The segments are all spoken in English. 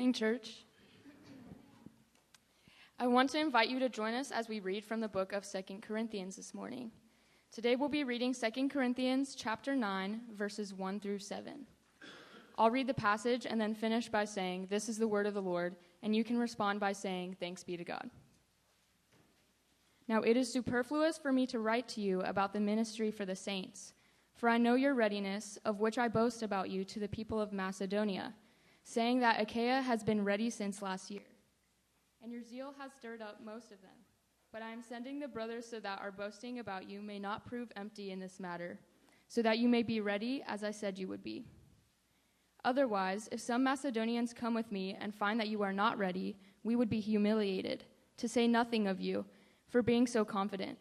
morning, church. I want to invite you to join us as we read from the book of 2 Corinthians this morning. Today we'll be reading 2 Corinthians chapter 9, verses 1 through 7. I'll read the passage and then finish by saying, "This is the word of the Lord," and you can respond by saying, "Thanks be to God." Now it is superfluous for me to write to you about the ministry for the saints, for I know your readiness, of which I boast about you to the people of Macedonia, saying that Achaia has been ready since last year. And your zeal has stirred up most of them. But I am sending the brothers so that our boasting about you may not prove empty in this matter, so that you may be ready as I said you would be. Otherwise, if some Macedonians come with me and find that you are not ready, we would be humiliated, to say nothing of you, for being so confident.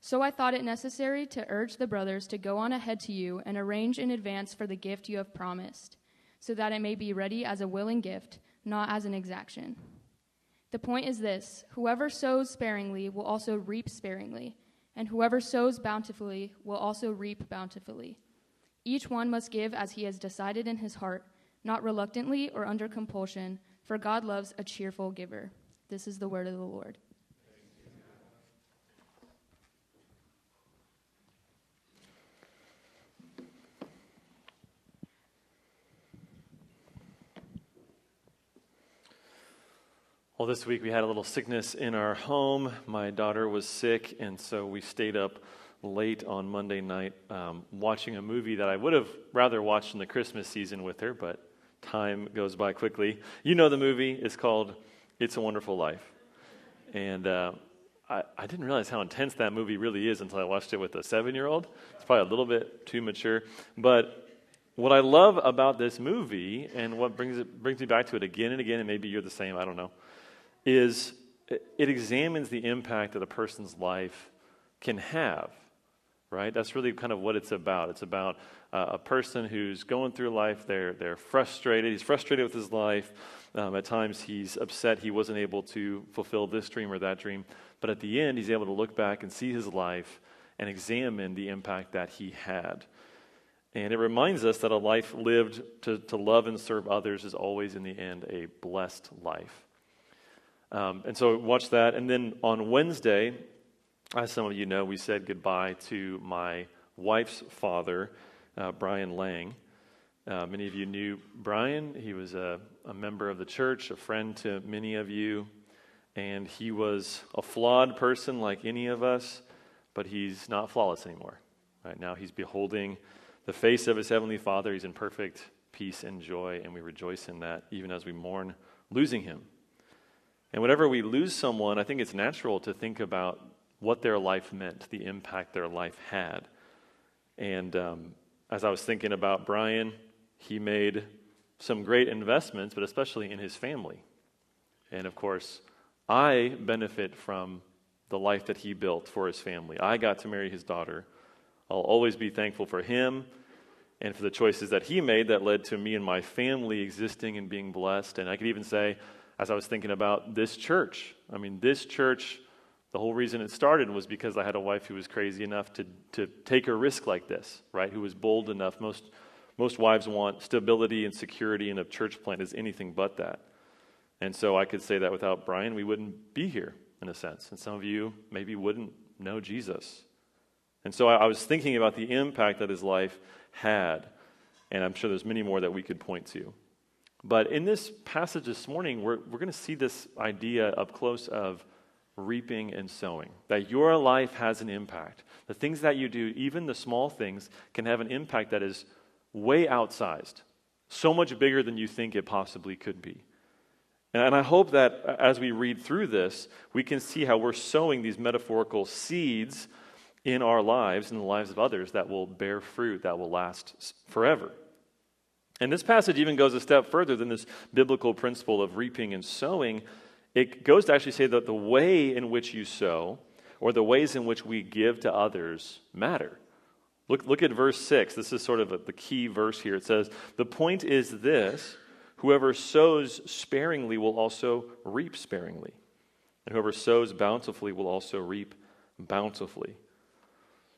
So I thought it necessary to urge the brothers to go on ahead to you and arrange in advance for the gift you have promised, so that it may be ready as a willing gift, not as an exaction. The point is this: whoever sows sparingly will also reap sparingly, and whoever sows bountifully will also reap bountifully. Each one must give as he has decided in his heart, not reluctantly or under compulsion, for God loves a cheerful giver. This is the word of the Lord. Well, this week we had a little sickness in our home. My daughter was sick, and so we stayed up late on Monday night watching a movie that I would have rather watched in the Christmas season with her, but time goes by quickly. You know the movie. It's called It's a Wonderful Life. And I didn't realize how intense that movie really is until I watched it with a 7-year-old. It's probably a little bit too mature. But what I love about this movie, and what brings me back to it again and again, and maybe you're the same, I don't know, is it examines the impact that a person's life can have, right? That's really kind of what it's about. It's about a person who's going through life. They're frustrated. He's frustrated with his life. At times he's upset he wasn't able to fulfill this dream or that dream. But at the end, he's able to look back and see his life and examine the impact that he had. And it reminds us that a life lived to love and serve others is always, in the end, a blessed life. And so watch that. And then on Wednesday, as some of you know, we said goodbye to my wife's father, Brian Lang. Many of you knew Brian. He was a member of the church, a friend to many of you. And he was a flawed person like any of us, but he's not flawless anymore. Right now he's beholding the face of his heavenly Father. He's in perfect peace and joy, and we rejoice in that even as we mourn losing him. And whenever we lose someone, I think it's natural to think about what their life meant, the impact their life had. And as I was thinking about Brian, he made some great investments, but especially in his family. And of course, I benefit from the life that he built for his family. I got to marry his daughter. I'll always be thankful for him and for the choices that he made that led to me and my family existing and being blessed. And I could even say, as I was thinking about this church, this church, the whole reason it started was because I had a wife who was crazy enough to take a risk like this, right? Who was bold enough. Most wives want stability and security, and a church plant is anything but that. And so I could say that without Brian, we wouldn't be here, in a sense. And some of you maybe wouldn't know Jesus. And so I was thinking about the impact that his life had, and I'm sure there's many more that we could point to. But in this passage this morning, we're going to see this idea up close of reaping and sowing, that your life has an impact. The things that you do, even the small things, can have an impact that is way outsized, so much bigger than you think it possibly could be. And I hope that as we read through this, we can see how we're sowing these metaphorical seeds in our lives and the lives of others that will bear fruit, that will last forever. And this passage even goes a step further than this biblical principle of reaping and sowing. It goes to actually say that the way in which you sow, or the ways in which we give to others, matter. Look at verse 6. This is sort of the key verse here. It says, "The point is this, whoever sows sparingly will also reap sparingly, and whoever sows bountifully will also reap bountifully."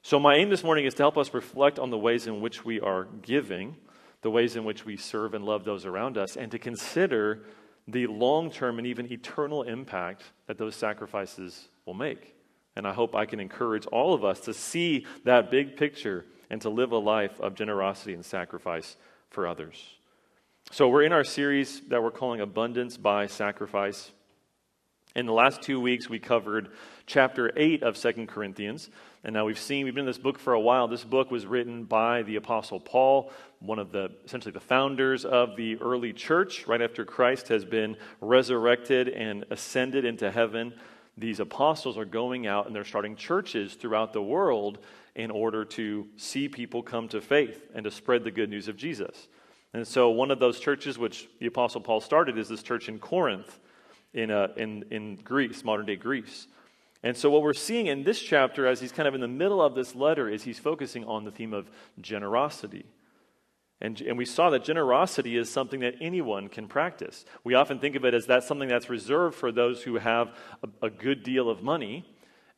So my aim this morning is to help us reflect on the ways in which we are giving, the ways in which we serve and love those around us, and to consider the long-term and even eternal impact that those sacrifices will make. And I hope I can encourage all of us to see that big picture and to live a life of generosity and sacrifice for others. So we're in our series that we're calling Abundance by Sacrifice. In the last 2 weeks, we covered chapter 8 of 2 Corinthians. And now we've been in this book for a while. This book was written by the Apostle Paul, one of essentially the founders of the early church. Right after Christ has been resurrected and ascended into heaven, these apostles are going out and they're starting churches throughout the world in order to see people come to faith and to spread the good news of Jesus. And so one of those churches which the Apostle Paul started is this church in Corinth in Greece, modern-day Greece. And so what we're seeing in this chapter, as he's kind of in the middle of this letter, is he's focusing on the theme of generosity. And we saw that generosity is something that anyone can practice. We often think of it as that's something that's reserved for those who have a good deal of money.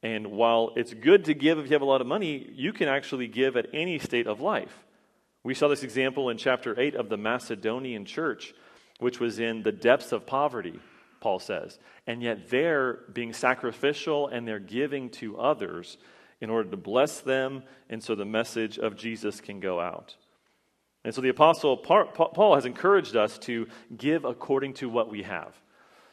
And while it's good to give if you have a lot of money, you can actually give at any state of life. We saw this example in chapter 8 of the Macedonian church, which was in the depths of poverty, Paul says. And yet they're being sacrificial and they're giving to others in order to bless them and so the message of Jesus can go out. And so the Apostle Paul has encouraged us to give according to what we have.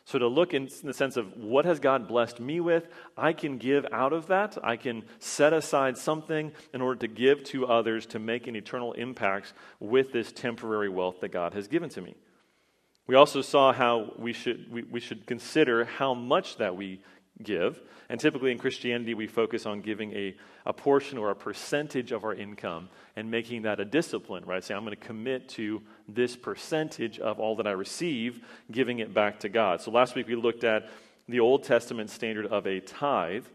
So to look in the sense of what has God blessed me with, I can give out of that. I can set aside something in order to give to others to make an eternal impact with this temporary wealth that God has given to me. We also saw how we should consider how much that we give. And typically in Christianity, we focus on giving a portion or a percentage of our income and making that a discipline, right? Say, I'm going to commit to this percentage of all that I receive, giving it back to God. So last week we looked at the Old Testament standard of a tithe,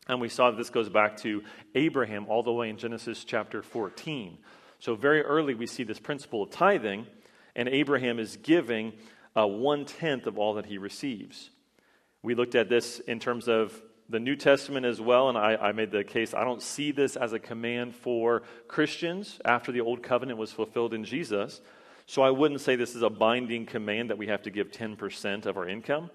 and we saw that this goes back to Abraham all the way in Genesis chapter 14. So very early we see this principle of tithing, and Abraham is giving 1/10 of all that he receives. We looked at this in terms of the New Testament as well, and I made the case, I don't see this as a command for Christians after the Old Covenant was fulfilled in Jesus. So I wouldn't say this is a binding command that we have to give 10% of our income.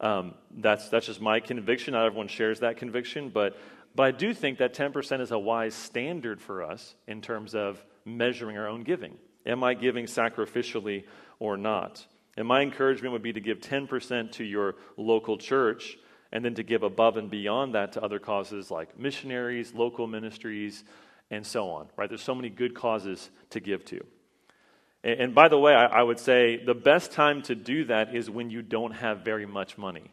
That's just my conviction. Not everyone shares that conviction, but I do think that 10% is a wise standard for us in terms of measuring our own giving. Am I giving sacrificially or not? And my encouragement would be to give 10% to your local church and then to give above and beyond that to other causes like missionaries, local ministries, and so on, right? There's so many good causes to give to. And by the way, I would say the best time to do that is when you don't have very much money.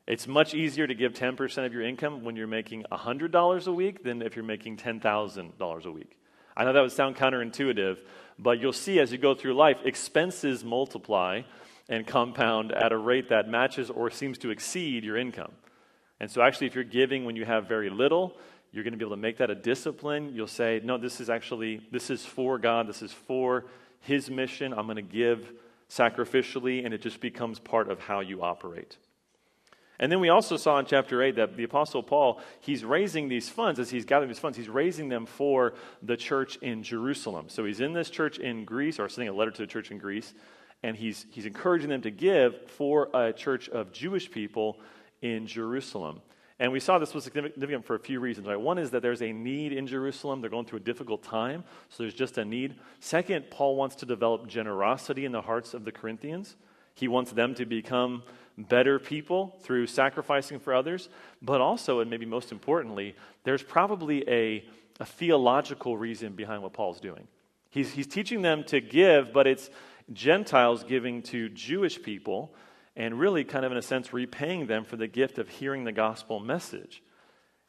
It's much easier to give 10% of your income when you're making $100 a week than if you're making $10,000 a week. I know that would sound counterintuitive, but you'll see as you go through life, expenses multiply and compound at a rate that matches or seems to exceed your income. And so actually, if you're giving when you have very little, you're going to be able to make that a discipline. You'll say, no, this is for God. This is for His mission. I'm going to give sacrificially, and it just becomes part of how you operate. And then we also saw in chapter 8 that the Apostle Paul, he's raising these funds. As he's gathering these funds, he's raising them for the church in Jerusalem. So he's in this church in Greece, or sending a letter to the church in Greece, and he's encouraging them to give for a church of Jewish people in Jerusalem. And we saw this was significant for a few reasons. Right? One is that there's a need in Jerusalem. They're going through a difficult time, so there's just a need. Second, Paul wants to develop generosity in the hearts of the Corinthians. He wants them to become better people through sacrificing for others, but also, and maybe most importantly, there's probably a theological reason behind what Paul's doing. He's teaching them to give, but it's Gentiles giving to Jewish people and really kind of in a sense repaying them for the gift of hearing the gospel message.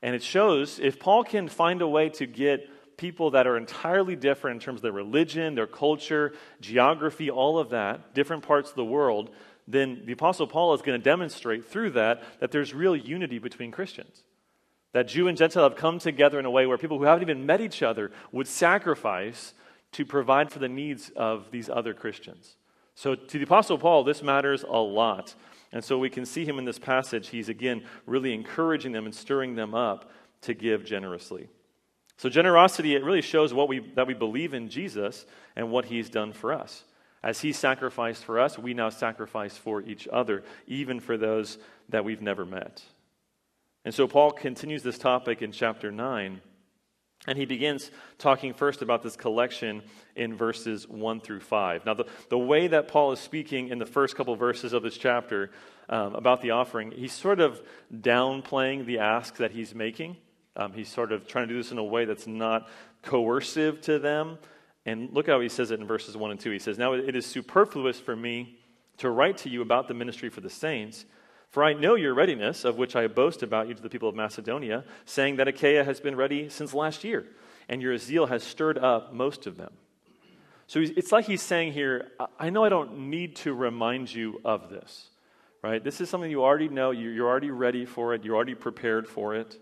And it shows if Paul can find a way to get people that are entirely different in terms of their religion, their culture, geography, all of that, different parts of the world, then the Apostle Paul is going to demonstrate through that there's real unity between Christians. That Jew and Gentile have come together in a way where people who haven't even met each other would sacrifice to provide for the needs of these other Christians. So to the Apostle Paul, this matters a lot. And so we can see him in this passage. He's, again, really encouraging them and stirring them up to give generously. So generosity, it really shows that we believe in Jesus and what he's done for us. As he sacrificed for us, we now sacrifice for each other, even for those that we've never met. And so Paul continues this topic in chapter 9, and he begins talking first about this collection in verses 1 through 5. Now, the way that Paul is speaking in the first couple verses of this chapter about the offering, he's sort of downplaying the ask that he's making. He's sort of trying to do this in a way that's not coercive to them. And look how he says it in verses 1 and 2. He says, "Now it is superfluous for me to write to you about the ministry for the saints, for I know your readiness, of which I boast about you to the people of Macedonia, saying that Achaia has been ready since last year, and your zeal has stirred up most of them." So it's like he's saying here, I know I don't need to remind you of this, right? This is something you already know, you're already ready for it, you're already prepared for it.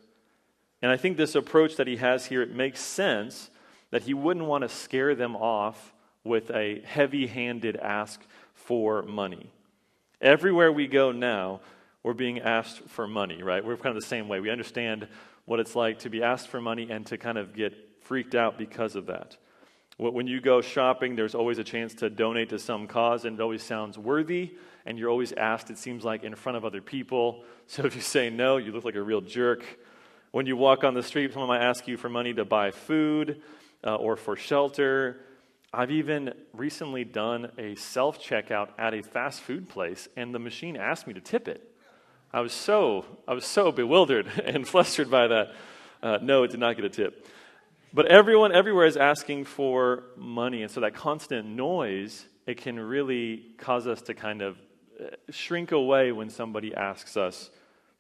And I think this approach that he has here, it makes sense that he wouldn't want to scare them off with a heavy-handed ask for money. Everywhere we go now, we're being asked for money, right? We're kind of the same way. We understand what it's like to be asked for money and to kind of get freaked out because of that. When you go shopping, there's always a chance to donate to some cause, and it always sounds worthy, and you're always asked, it seems like, in front of other people. So if you say no, you look like a real jerk. When you walk on the street, someone might ask you for money to buy food or for shelter. I've even recently done a self-checkout at a fast food place, and the machine asked me to tip it. I was so bewildered and flustered by that. No, it did not get a tip. But everyone everywhere is asking for money, and so that constant noise, it can really cause us to kind of shrink away when somebody asks us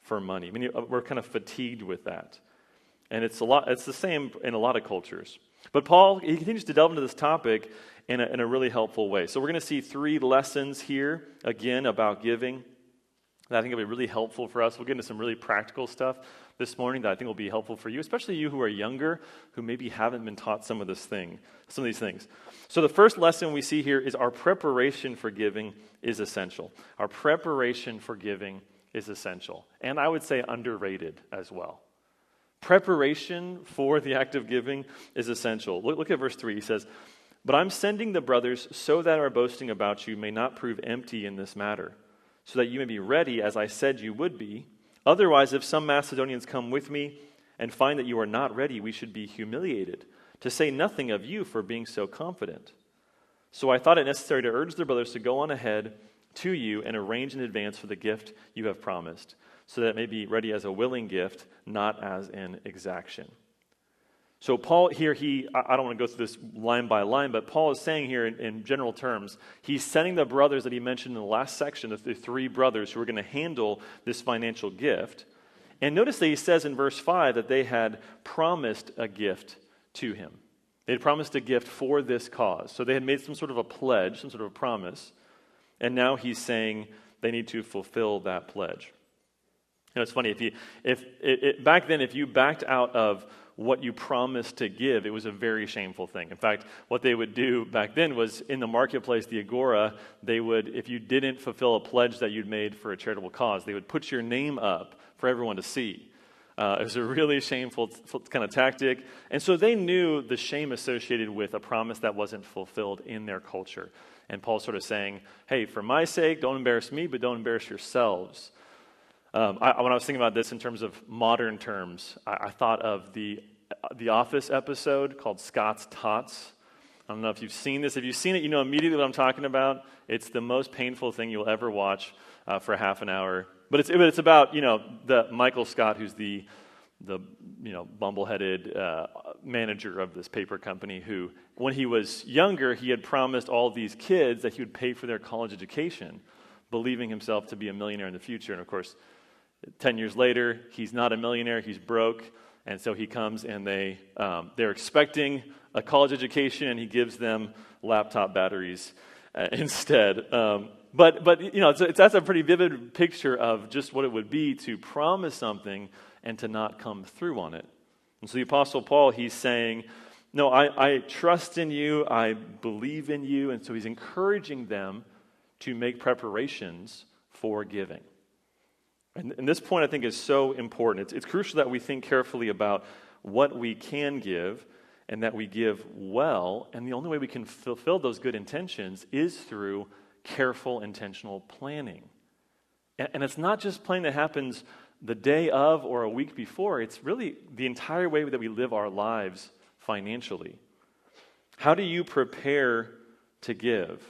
for money. I mean, we're kind of fatigued with that. And it's the same in a lot of cultures. But Paul, he continues to delve into this topic in a really helpful way. So we're going to see 3 lessons here, again, about giving, that I think will be really helpful for us. We'll get into some really practical stuff this morning that I think will be helpful for you, especially you who are younger, who maybe haven't been taught some of these things. So the first lesson we see here is our preparation for giving is essential. Our preparation for giving is essential. And I would say underrated as well. Preparation for the act of giving is essential. Look at verse 3. He says, "But I'm sending the brothers so that our boasting about you may not prove empty in this matter, so that you may be ready as I said you would be. Otherwise, if some Macedonians come with me and find that you are not ready, we should be humiliated, to say nothing of you for being so confident. So I thought it necessary to urge the brothers to go on ahead to you and arrange in advance for the gift you have promised, so that it may be ready as a willing gift, not as an exaction." So Paul here, I don't want to go through this line by line, but Paul is saying here in general terms, he's sending the brothers that he mentioned in the last section, the 3 brothers who are going to handle this financial gift. And notice that he says in verse 5 that they had promised a gift to him. They had promised a gift for this cause. So they had made some sort of a pledge, some sort of a promise. And now he's saying they need to fulfill that pledge. You know, it's funny, back then, if you backed out of what you promised to give, it was a very shameful thing. In fact, what they would do back then was in the marketplace, the agora, they would, if you didn't fulfill a pledge that you'd made for a charitable cause, they would put your name up for everyone to see. It was a really shameful kind of tactic. And so they knew the shame associated with a promise that wasn't fulfilled in their culture. And Paul's sort of saying, hey, for my sake, don't embarrass me, but don't embarrass yourselves. When I was thinking about this in terms of modern terms, I thought of the Office episode called Scott's Tots. I don't know if you've seen this. If you've seen it, you know immediately what I'm talking about. It's the most painful thing you'll ever watch for half an hour. But it's about, the Michael Scott, who's the bumble-headed manager of this paper company who, when he was younger, he had promised all these kids that he would pay for their college education, believing himself to be a millionaire in the future. And of course, 10 years later, he's not a millionaire, he's broke. And so he comes and they're expecting a college education, and he gives them laptop batteries instead. But that's a pretty vivid picture of just what it would be to promise something and to not come through on it. And so the Apostle Paul, he's saying, no, I trust in you, I believe in you, and so he's encouraging them to make preparations for giving. And this point, I think, is so important. It's crucial that we think carefully about what we can give and that we give well. And the only way we can fulfill those good intentions is through careful, intentional planning. And it's not just planning that happens the day of or a week before. It's really the entire way that we live our lives financially. How do you prepare to give?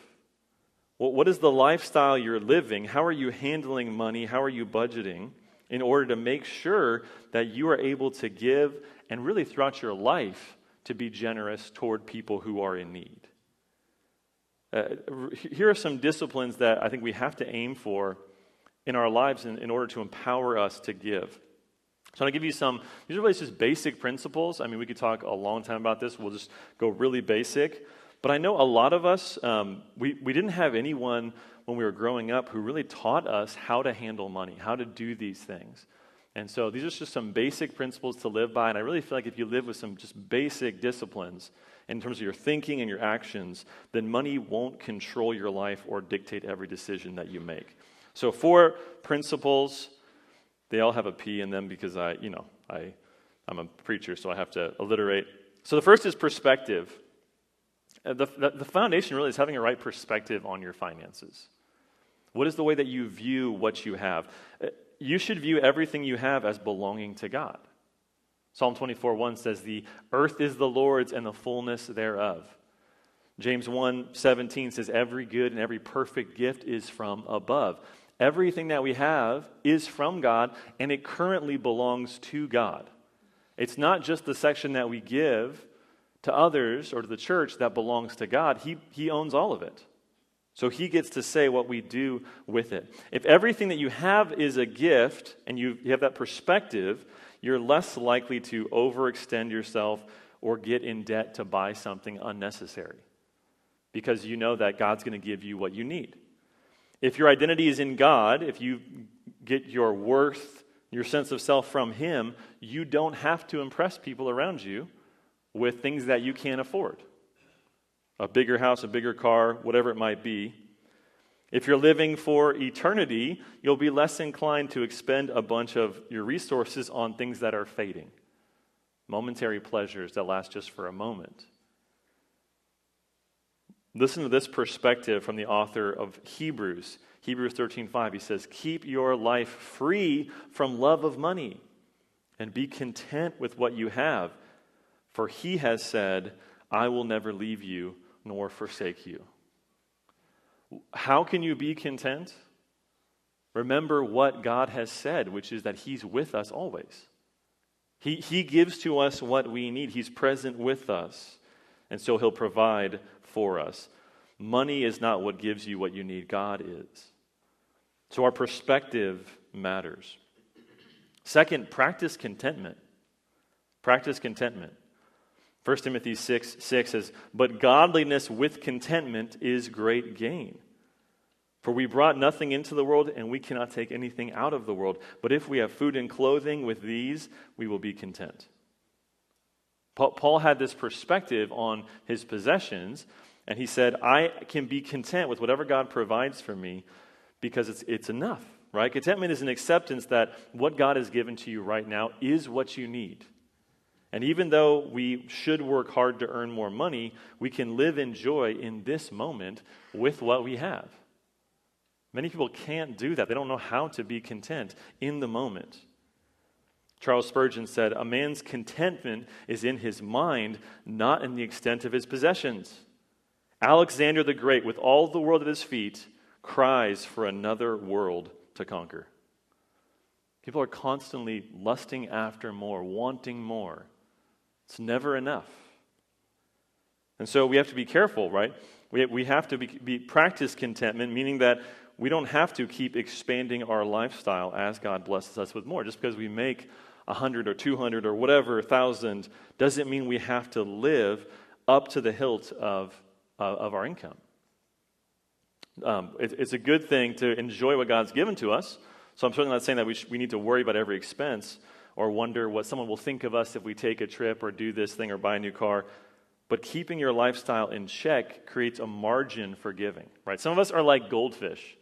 Well, what is the lifestyle you're living? How are you handling money? How are you budgeting in order to make sure that you are able to give and really throughout your life to be generous toward people who are in need? Here are some disciplines that I think we have to aim for in our lives in order to empower us to give. So I'm going to give you some, these are really just basic principles. I mean, we could talk a long time about this. We'll just go really basic. But I know a lot of us, we didn't have anyone when we were growing up who really taught us how to handle money, how to do these things. And so these are just some basic principles to live by. And I really feel like if you live with some just basic disciplines in terms of your thinking and your actions, then money won't control your life or dictate every decision that you make. So 4 principles, they all have a P in them because I'm a preacher, so I have to alliterate. So the first is perspective. The foundation really is having a right perspective on your finances. What is the way that you view what you have? You should view everything you have as belonging to God. Psalm 24:1 says, "The earth is the Lord's and the fullness thereof." James 1:17 says, "Every good and every perfect gift is from above." Everything that we have is from God, and it currently belongs to God. It's not just the section that we give to others or to the church that belongs to God. He owns all of it. So he gets to say what we do with it. If everything that you have is a gift and you have that perspective, you're less likely to overextend yourself or get in debt to buy something unnecessary because you know that God's going to give you what you need. If your identity is in God, if you get your worth, your sense of self from Him, you don't have to impress people around you with things that you can't afford. A bigger house, a bigger car, whatever it might be. If you're living for eternity, you'll be less inclined to expend a bunch of your resources on things that are fading. Momentary pleasures that last just for a moment. Listen to this perspective from the author of Hebrews. Hebrews 13:5, he says, "Keep your life free from love of money and be content with what you have. For he has said, I will never leave you nor forsake you." How can you be content? Remember what God has said, which is that He's with us always. He gives to us what we need. He's present with us. And so He'll provide for us. Money is not what gives you what you need. God is. So our perspective matters. Second, practice contentment. Practice contentment. 1 Timothy 6 says, "But godliness with contentment is great gain. For we brought nothing into the world, and we cannot take anything out of the world. But if we have food and clothing, with these we will be content." Paul had this perspective on his possessions, and he said, I can be content with whatever God provides for me because it's enough, right? Contentment is an acceptance that what God has given to you right now is what you need. And even though we should work hard to earn more money, we can live in joy in this moment with what we have. Many people can't do that. They don't know how to be content in the moment. Charles Spurgeon said, "A man's contentment is in his mind, not in the extent of his possessions." Alexander the Great, with all the world at his feet, cries for another world to conquer. People are constantly lusting after more, wanting more. It's never enough. And so we have to be careful, right? We have to practice contentment, meaning that we don't have to keep expanding our lifestyle as God blesses us with more. Just because we make 100 or 200 or whatever, 1,000, doesn't mean we have to live up to the hilt of our income. It's a good thing to enjoy what God's given to us. So I'm certainly not saying that we need to worry about every expense or wonder what someone will think of us if we take a trip or do this thing or buy a new car. But keeping your lifestyle in check creates a margin for giving, right? Some of us are like goldfish.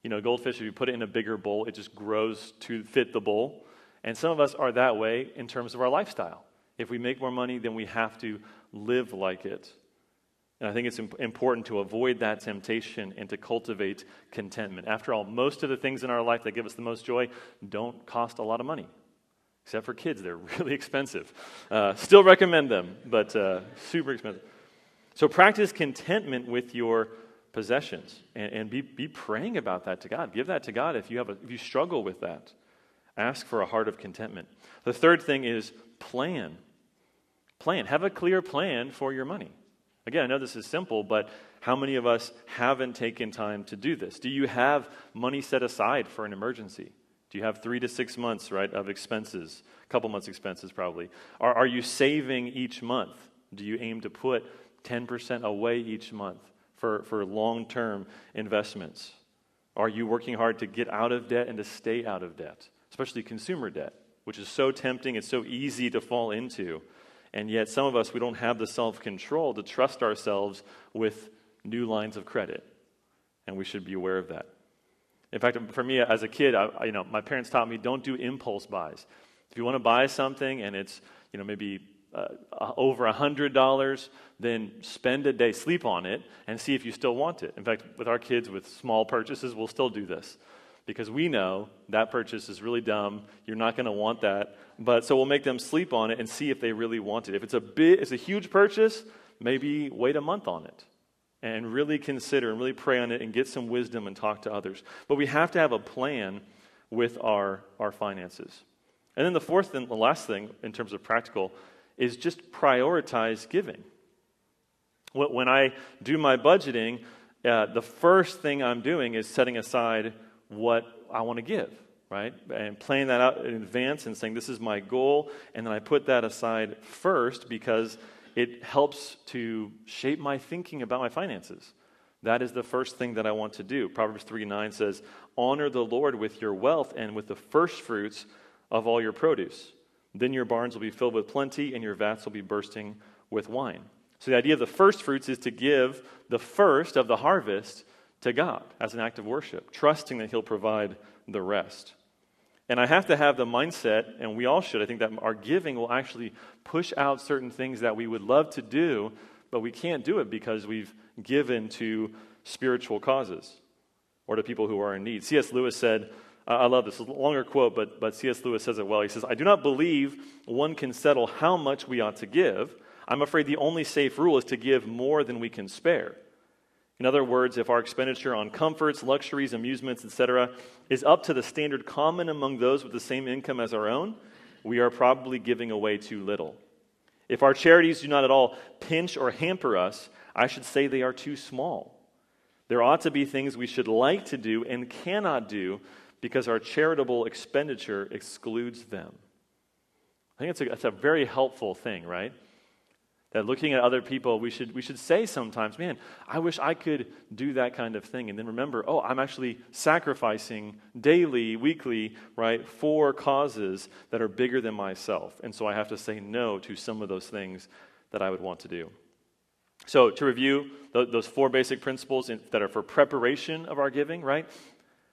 You know, goldfish, if you put it in a bigger bowl, it just grows to fit the bowl. And some of us are that way in terms of our lifestyle. If we make more money, then we have to live like it. And I think it's important to avoid that temptation and to cultivate contentment. After all, most of the things in our life that give us the most joy don't cost a lot of money. Except for kids, they're really expensive. Still recommend them, but super expensive. So practice contentment with your possessions, and be praying about that to God. Give that to God if you struggle with that. Ask for a heart of contentment. The third thing is plan. Plan. Have a clear plan for your money. Again, I know this is simple, but how many of us haven't taken time to do this? Do you have money set aside for an emergency? Do you have 3 to 6 months, right, of expenses? A couple months expenses probably. Are you saving each month? Do you aim to put 10% away each month for long-term investments? Are you working hard to get out of debt and to stay out of debt? Especially consumer debt, which is so tempting, it's so easy to fall into. And yet some of us, we don't have the self-control to trust ourselves with new lines of credit. And we should be aware of that. In fact, for me as a kid, my parents taught me don't do impulse buys. If you want to buy something and it's maybe over $100, then spend a day, sleep on it, and see if you still want it. In fact, with our kids with small purchases, we'll still do this. Because we know that purchase is really dumb. You're not going to want that. But so we'll make them sleep on it and see if they really want it. If it's a huge purchase, maybe wait a month on it and really consider and really pray on it and get some wisdom and talk to others. But we have to have a plan with our finances. And then the fourth and the last thing in terms of practical is just prioritize giving. When I do my budgeting, the first thing I'm doing is setting aside what I want to give, right? And planning that out in advance and saying, this is my goal, and then I put that aside first because it helps to shape my thinking about my finances. That is the first thing that I want to do. Proverbs 3:9 says, honor the Lord with your wealth and with the first fruits of all your produce. Then your barns will be filled with plenty, and your vats will be bursting with wine. So the idea of the first fruits is to give the first of the harvest to God as an act of worship, trusting that He'll provide the rest. And I have to have the mindset, and we all should, I think, that our giving will actually push out certain things that we would love to do, but we can't do it because we've given to spiritual causes or to people who are in need. C.S. Lewis said, I love this, it's a longer quote, but C.S. Lewis says it well. He says, I do not believe one can settle how much we ought to give. I'm afraid the only safe rule is to give more than we can spare. In other words, if our expenditure on comforts, luxuries, amusements, etc., is up to the standard common among those with the same income as our own, we are probably giving away too little. If our charities do not at all pinch or hamper us, I should say they are too small. There ought to be things we should like to do and cannot do because our charitable expenditure excludes them. I think that's a very helpful thing, right? That looking at other people, we should say sometimes, man, I wish I could do that kind of thing. And then remember, I'm actually sacrificing daily, weekly, right, for causes that are bigger than myself. And so I have to say no to some of those things that I would want to do. So to review, those 4 basic principles that are for preparation of our giving, right?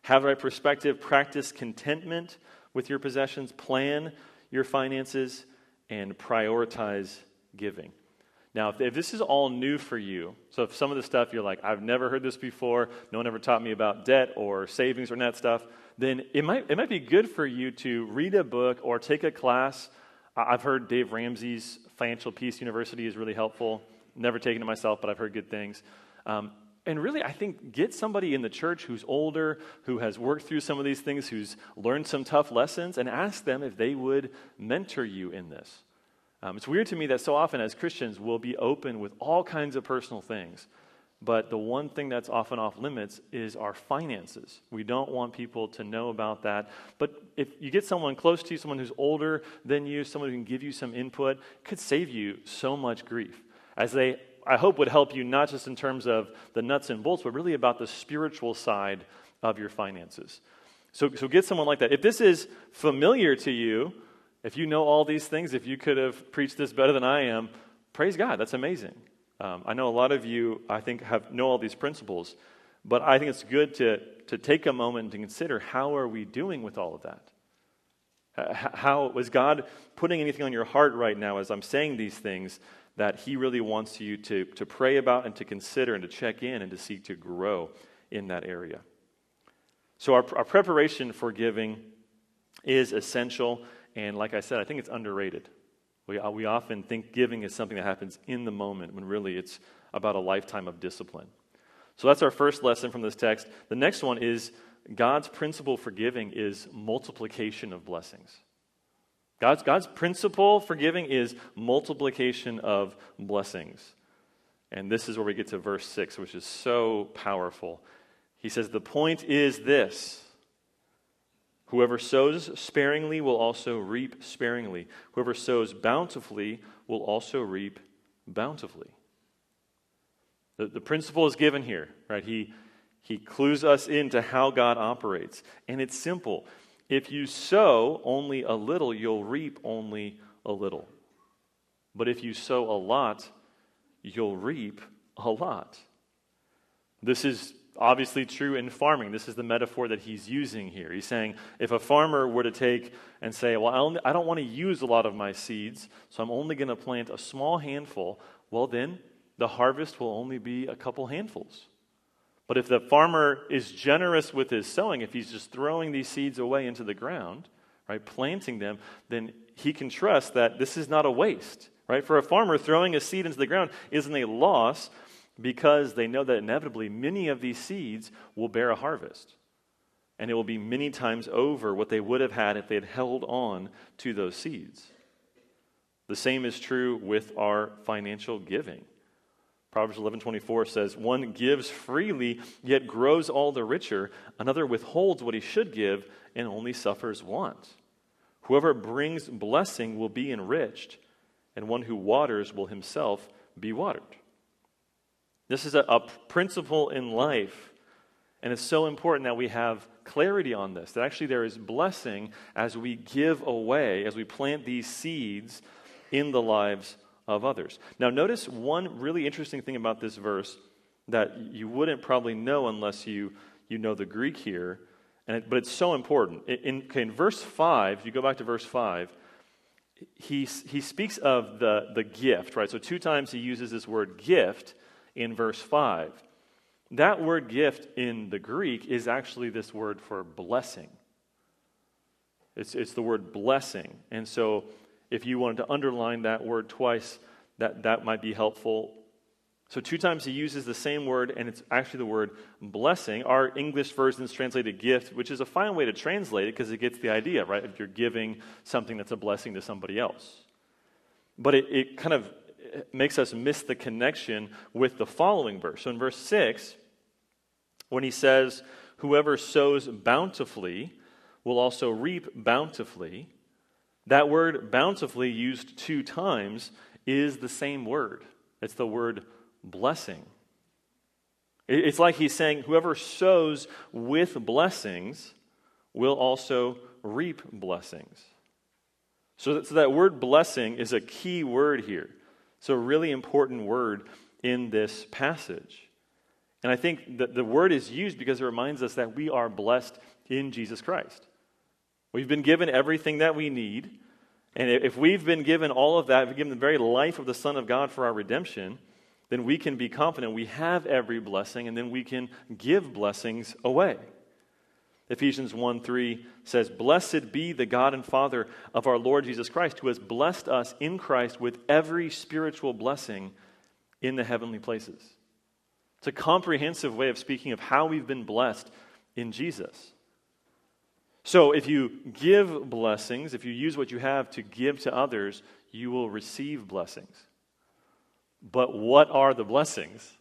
Have the right perspective, practice contentment with your possessions, plan your finances, and prioritize giving. Now, if this is all new for you, so if some of the stuff you're like, I've never heard this before, no one ever taught me about debt or savings or that stuff, then it might be good for you to read a book or take a class. I've heard Dave Ramsey's Financial Peace University is really helpful. Never taken it myself, but I've heard good things. And really, I think get somebody in the church who's older, who has worked through some of these things, who's learned some tough lessons, and ask them if they would mentor you in this. It's weird to me that so often as Christians we'll be open with all kinds of personal things, but the one thing that's often off limits is our finances. We don't want people to know about that. But if you get someone close to you, someone who's older than you, someone who can give you some input, it could save you so much grief. As they, I hope, would help you not just in terms of the nuts and bolts, but really about the spiritual side of your finances. So get someone like that. If this is familiar to you, if you know all these things, if you could have preached this better than I am, praise God, that's amazing. I know a lot of you, I think, know all these principles, but I think it's good to take a moment to consider how are we doing with all of that? How is God putting anything on your heart right now as I'm saying these things that he really wants you to pray about and to consider and to check in and to seek to grow in that area? So our preparation for giving is essential, and like I said, I think it's underrated. We often think giving is something that happens in the moment when really it's about a lifetime of discipline. So that's our first lesson from this text. The next one is God's principle for giving is multiplication of blessings. God's principle for giving is multiplication of blessings. And this is where we get to verse 6, which is so powerful. He says, the point is this: whoever sows sparingly will also reap sparingly. Whoever sows bountifully will also reap bountifully. The principle is given here, right? He clues us into how God operates. And it's simple. If you sow only a little, you'll reap only a little. But if you sow a lot, you'll reap a lot. This is obviously true in farming. This is the metaphor that he's using here. He's saying if a farmer were to take and say, well, I don't want to use a lot of my seeds, so I'm only going to plant a small handful, well then, the harvest will only be a couple handfuls. But if the farmer is generous with his sowing, if he's just throwing these seeds away into the ground, right, planting them, then he can trust that this is not a waste, right? For a farmer, throwing a seed into the ground isn't a loss because they know that inevitably many of these seeds will bear a harvest. And it will be many times over what they would have had if they had held on to those seeds. The same is true with our financial giving. Proverbs 11:24 says, one gives freely, yet grows all the richer. Another withholds what he should give and only suffers want. Whoever brings blessing will be enriched, and one who waters will himself be watered. This is a principle in life, and it's so important that we have clarity on this, that actually there is blessing as we give away, as we plant these seeds in the lives of others. Now notice one really interesting thing about this verse that you wouldn't probably know unless you know the Greek here, but it's so important. In verse 5, you go back to verse 5, he speaks of the gift, right? So 2 times he uses this word gift in verse 5. That word gift in the Greek is actually this word for blessing. It's the word blessing. And so if you wanted to underline that word twice, that might be helpful. So 2 times he uses the same word, and it's actually the word blessing. Our English versions translate a gift, which is a fine way to translate it because it gets the idea, right? If you're giving something that's a blessing to somebody else. But it kind of makes us miss the connection with the following verse. So in verse 6, when he says, whoever sows bountifully will also reap bountifully, that word bountifully used 2 times is the same word. It's the word blessing. It's like he's saying whoever sows with blessings will also reap blessings. So that word blessing is a key word here. It's a really important word in this passage. And I think that the word is used because it reminds us that we are blessed in Jesus Christ. We've been given everything that we need. And if we've been given all of that, if we've given the very life of the Son of God for our redemption, then we can be confident we have every blessing, and then we can give blessings away. Ephesians 1:3 says, blessed be the God and Father of our Lord Jesus Christ, who has blessed us in Christ with every spiritual blessing in the heavenly places. It's a comprehensive way of speaking of how we've been blessed in Jesus. So if you give blessings, if you use what you have to give to others, you will receive blessings. But what are the blessings?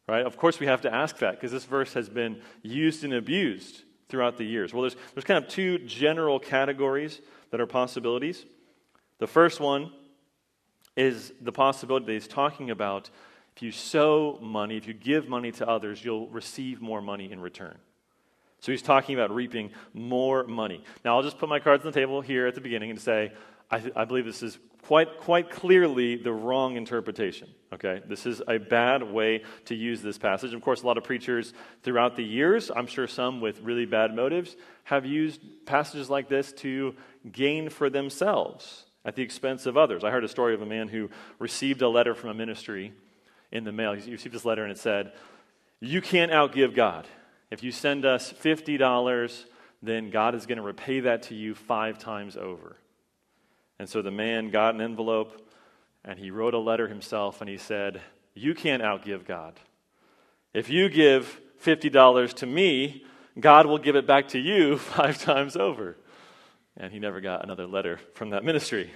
Right? Of course we have to ask that because this verse has been used and abused throughout the years. Well, there's kind of 2 general categories that are possibilities. The first one is the possibility that he's talking about if you sow money, if you give money to others, you'll receive more money in return. So he's talking about reaping more money. Now, I'll just put my cards on the table here at the beginning and say, I believe this is quite clearly the wrong interpretation, okay? This is a bad way to use this passage. Of course, a lot of preachers throughout the years, I'm sure some with really bad motives, have used passages like this to gain for themselves at the expense of others. I heard a story of a man who received a letter from a ministry in the mail. He received this letter and it said, "You can't outgive God. If you send us $50, then God is going to repay that to you 5 times over." And so the man got an envelope, and he wrote a letter himself, and he said, "You can't outgive God. If you give $50 to me, God will give it back to you 5 times over." And he never got another letter from that ministry.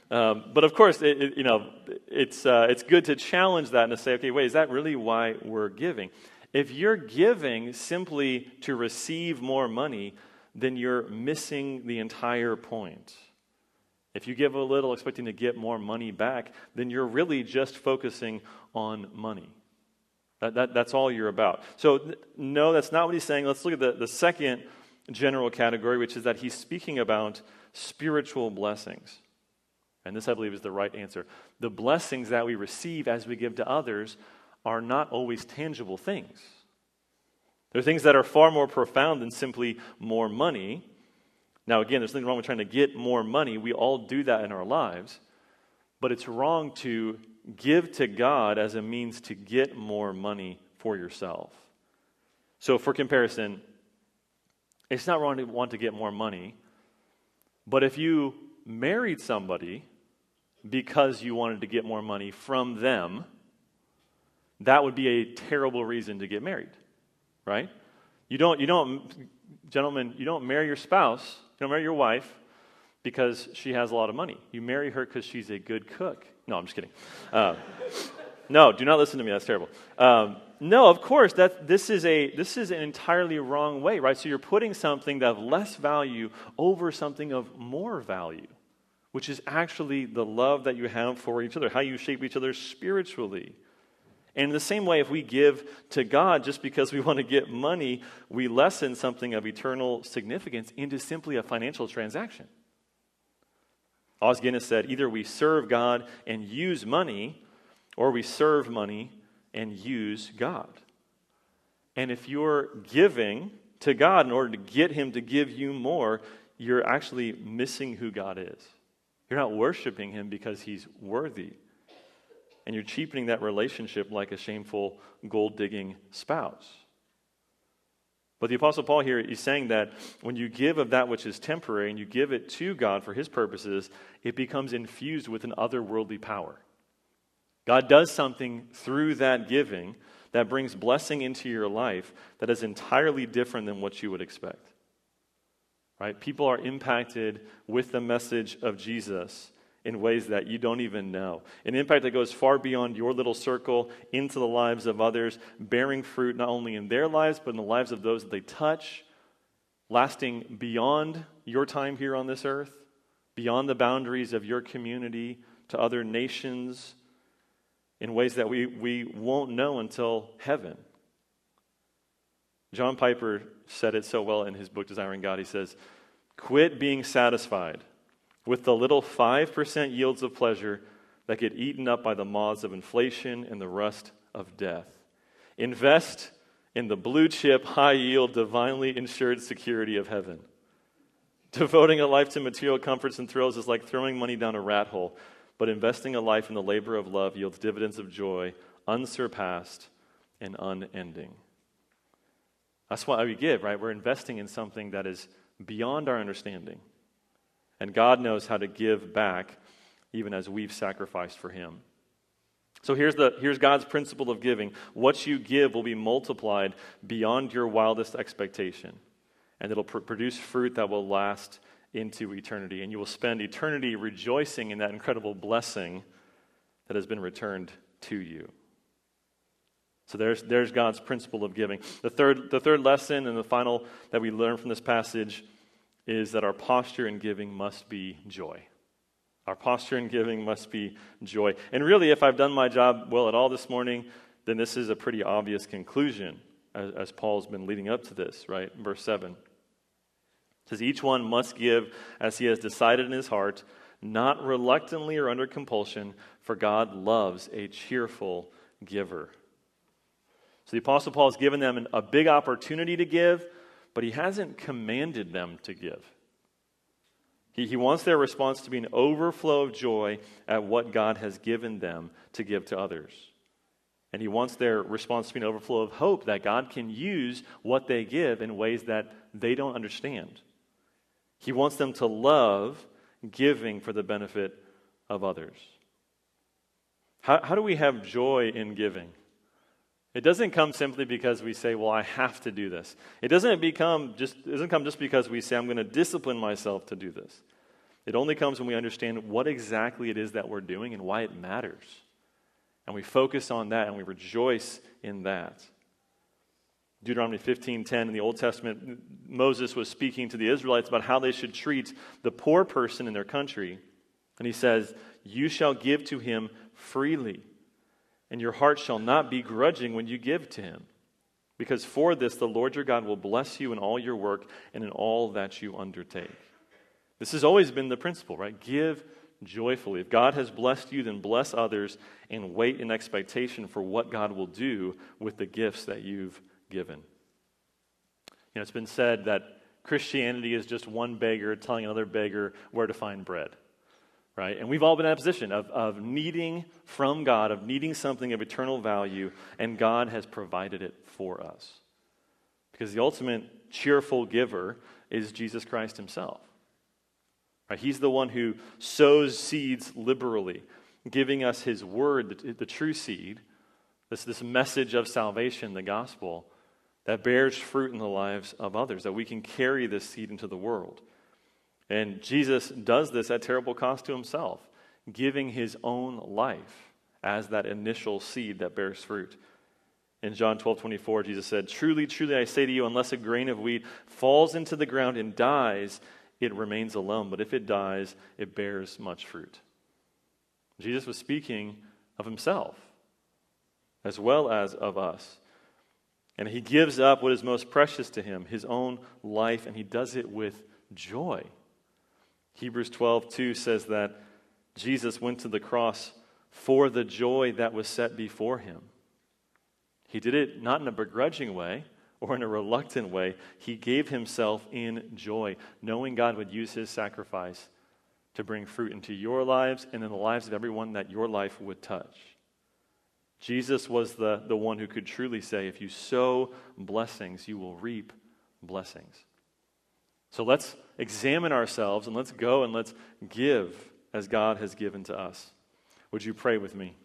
But of course, it's good to challenge that and to say, okay, wait, is that really why we're giving? If you're giving simply to receive more money, then you're missing the entire point. If you give a little expecting to get more money back, then you're really just focusing on money. That's all you're about. So no, that's not what he's saying. Let's look at the second general category, which is that he's speaking about spiritual blessings. And this, I believe, is the right answer. The blessings that we receive as we give to others are not always tangible things. They're things that are far more profound than simply more money. Now, again, there's nothing wrong with trying to get more money. We all do that in our lives. But it's wrong to give to God as a means to get more money for yourself. So for comparison, it's not wrong to want to get more money. But if you married somebody because you wanted to get more money from them, that would be a terrible reason to get married, right? Gentlemen, you don't marry your spouse, you don't marry your wife because she has a lot of money. You marry her because she's a good cook. No, I'm just kidding. No, do not listen to me. That's terrible. No, of course, this is an entirely wrong way, right? So you're putting something that of less value over something of more value, which is actually the love that you have for each other, how you shape each other spiritually. And in the same way, if we give to God just because we want to get money, we lessen something of eternal significance into simply a financial transaction. Os Guinness said, either we serve God and use money, or we serve money and use God. And if you're giving to God in order to get Him to give you more, you're actually missing who God is. You're not worshiping Him because He's worthy. And you're cheapening that relationship like a shameful gold-digging spouse. But the Apostle Paul here is saying that when you give of that which is temporary and you give it to God for His purposes, it becomes infused with an otherworldly power. God does something through that giving that brings blessing into your life that is entirely different than what you would expect. Right? People are impacted with the message of Jesus in ways that you don't even know. An impact that goes far beyond your little circle into the lives of others, bearing fruit not only in their lives, but in the lives of those that they touch, lasting beyond your time here on this earth, beyond the boundaries of your community to other nations, in ways that we won't know until heaven. John Piper said it so well in his book, Desiring God. He says, "Quit being satisfied with the little 5% yields of pleasure that get eaten up by the moths of inflation and the rust of death. Invest in the blue chip, high yield, divinely insured security of heaven. Devoting a life to material comforts and thrills is like throwing money down a rat hole, but investing a life in the labor of love yields dividends of joy, unsurpassed and unending." That's why we give, right? We're investing in something that is beyond our understanding. And God knows how to give back even as we've sacrificed for Him. So here's God's principle of giving. What you give will be multiplied beyond your wildest expectation. And it'll produce fruit that will last into eternity. And you will spend eternity rejoicing in that incredible blessing that has been returned to you. So there's God's principle of giving. The third lesson and the final that we learn from this passage is that our posture in giving must be joy. Our posture in giving must be joy. And really, if I've done my job well at all this morning, then this is a pretty obvious conclusion as Paul's been leading up to this, right? Verse 7. It says, "Each one must give as he has decided in his heart, not reluctantly or under compulsion, for God loves a cheerful giver. So the Apostle Paul has given them a big opportunity to give, but he hasn't commanded them to give. He wants their response to be an overflow of joy at what God has given them to give to others. And he wants their response to be an overflow of hope that God can use what they give in ways that they don't understand. He wants them to love giving for the benefit of others. How do we have joy in giving? It doesn't come simply because we say, well, I have to do this. It doesn't come just because we say, I'm going to discipline myself to do this. It only comes when we understand what exactly it is that we're doing and why it matters. And we focus on that and we rejoice in that. Deuteronomy 15:10 in the Old Testament, Moses was speaking to the Israelites about how they should treat the poor person in their country. And he says, you shall give to him freely, and your heart shall not be grudging when you give to him. Because for this the Lord your God will bless you in all your work and in all that you undertake. This has always been the principle, right? Give joyfully. If God has blessed you, then bless others and wait in expectation for what God will do with the gifts that you've given. You know, it's been said that Christianity is just one beggar telling another beggar where to find bread, right? And we've all been in that position of needing from God, of needing something of eternal value, and God has provided it for us. Because the ultimate cheerful giver is Jesus Christ himself. Right? He's the one who sows seeds liberally, giving us his word, the true seed, this message of salvation, the gospel, that bears fruit in the lives of others, that we can carry this seed into the world. And Jesus does this at terrible cost to himself, giving his own life as that initial seed that bears fruit. In John 12:24, Jesus said, truly, truly, I say to you, unless a grain of wheat falls into the ground and dies, it remains alone. But if it dies, it bears much fruit. Jesus was speaking of himself as well as of us. And he gives up what is most precious to him, his own life, and he does it with joy. Hebrews 12:2 says that Jesus went to the cross for the joy that was set before him. He did it not in a begrudging way or in a reluctant way. He gave himself in joy, knowing God would use his sacrifice to bring fruit into your lives and in the lives of everyone that your life would touch. Jesus was the one who could truly say, if you sow blessings, you will reap blessings. So let's examine ourselves and let's go and let's give as God has given to us. Would you pray with me?